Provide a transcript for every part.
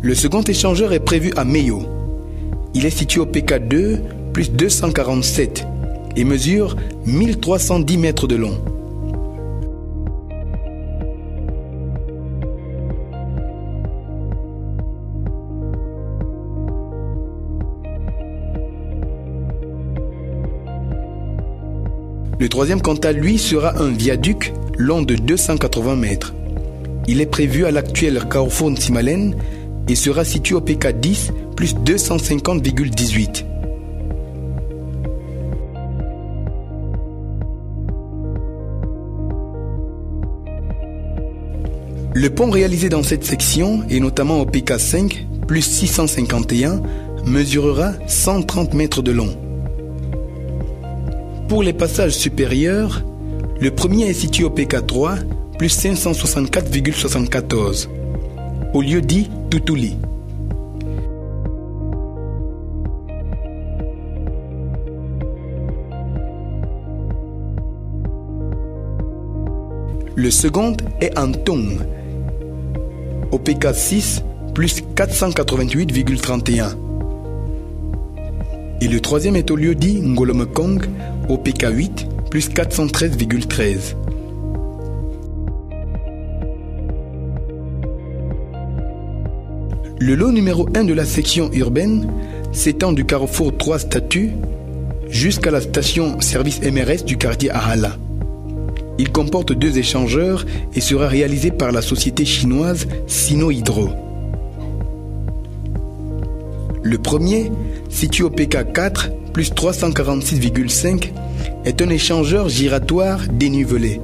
Le second échangeur est prévu à Meyo. Il est situé au PK2 plus 247 et mesure 1310 mètres de long. Le troisième, quant à lui, sera un viaduc long de 280 mètres. Il est prévu à l'actuel carrefour Nsimalen et sera situé au PK10 plus 250,18. Le pont réalisé dans cette section, et notamment au PK5 plus 651, mesurera 130 mètres de long. Pour les passages supérieurs, le premier est situé au PK3 plus 564,74, au lieu dit Toutouli. Le second est en Tong, au PK6 plus 488,31. Et le troisième est au lieu dit Ngolomekong, au PK8 plus 413,13. Le lot numéro 1 de la section urbaine s'étend du carrefour 3 statues jusqu'à la station service MRS du quartier Ahala. Il comporte 2 échangeurs et sera réalisé par la société chinoise Sino Hydro. Le premier, situé au PK4 plus 346,5, est un échangeur giratoire dénivelé.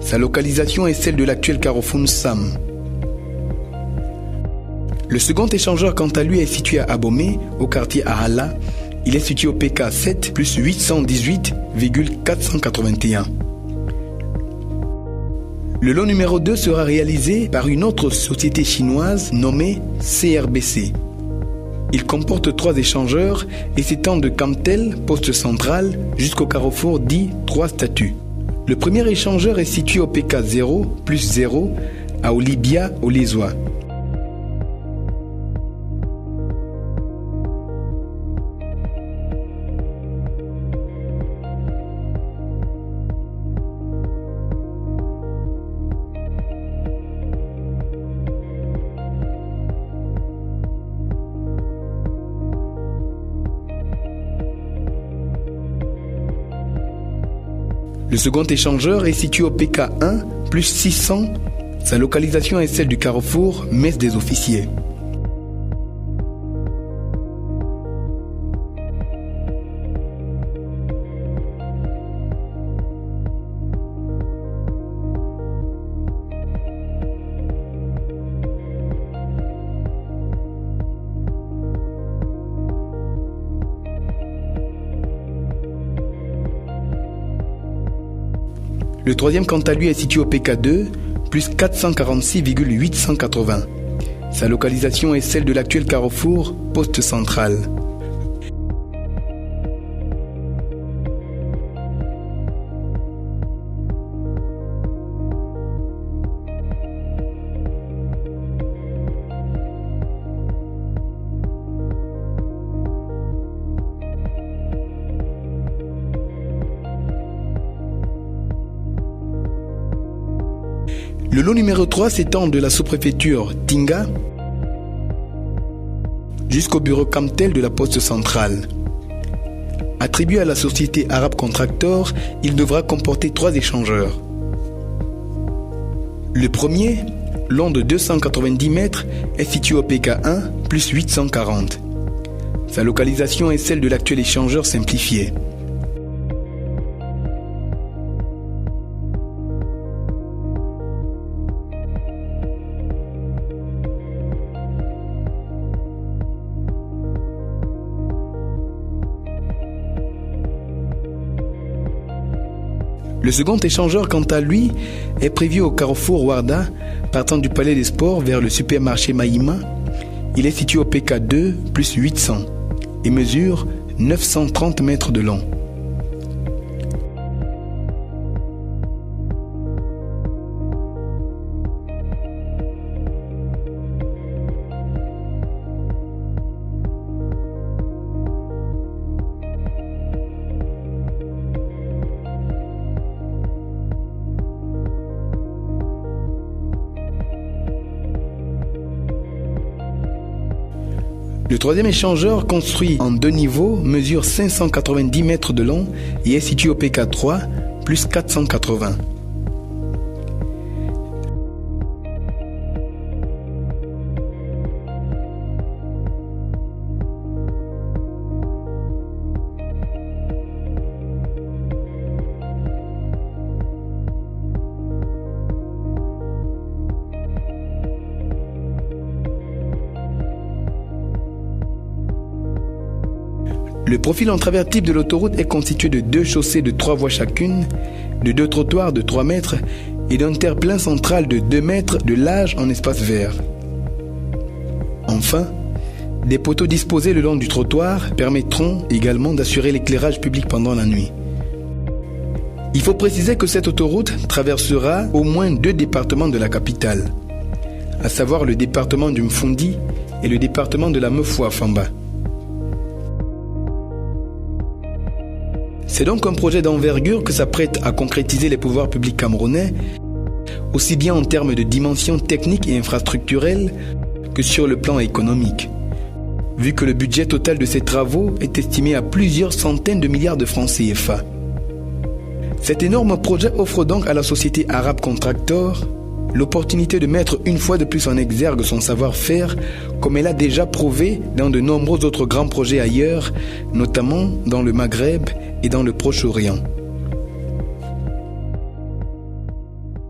Sa localisation est celle de l'actuel carrefour Sam. Le second échangeur, quant à lui, est situé à Abomey, au quartier Ahala. Il est situé au PK7 plus 818,481. Le lot numéro 2 sera réalisé par une autre société chinoise nommée CRBC. Il comporte 3 échangeurs et s'étend de Camtel, poste central, jusqu'au carrefour dit 3 statues. Le premier échangeur est situé au PK0 plus 0 à Olibia, au Lézois. Le second échangeur est situé au PK1 plus 600. Sa localisation est celle du carrefour Messe des Officiers. Le troisième, quant à lui, est situé au PK2, plus 446,880. Sa localisation est celle de l'actuel carrefour Poste Central. Le lot numéro 3 s'étend de la sous-préfecture Tinga jusqu'au bureau Camtel de la poste centrale. Attribué à la société Arabe Contractor, il devra comporter 3 échangeurs. Le premier, long de 290 mètres, est situé au PK1 plus 840. Sa localisation est celle de l'actuel échangeur simplifié. Le second échangeur, quant à lui, est prévu au carrefour Warda, partant du Palais des Sports vers le supermarché Mahima. Il est situé au PK2 plus 800 et mesure 930 mètres de long. Le troisième échangeur, construit en 2 niveaux, mesure 590 mètres de long et est situé au PK3, plus 480. Le profil en travers type de l'autoroute est constitué de 2 chaussées de 3 voies chacune, de 2 trottoirs de 3 mètres et d'un terre-plein central de 2 mètres de large en espace vert. Enfin, des poteaux disposés le long du trottoir permettront également d'assurer l'éclairage public pendant la nuit. Il faut préciser que cette autoroute traversera au moins 2 départements de la capitale, à savoir le département du Mfundi et le département de la Mefoua-Famba. C'est donc un projet d'envergure que s'apprêtent à concrétiser les pouvoirs publics camerounais, aussi bien en termes de dimension technique et infrastructurelle que sur le plan économique, vu que le budget total de ces travaux est estimé à plusieurs centaines de milliards de francs CFA. Cet énorme projet offre donc à la société Arabe Contractor l'opportunité de mettre une fois de plus en exergue son savoir-faire, comme elle a déjà prouvé dans de nombreux autres grands projets ailleurs, notamment dans le Maghreb et dans le Proche-Orient.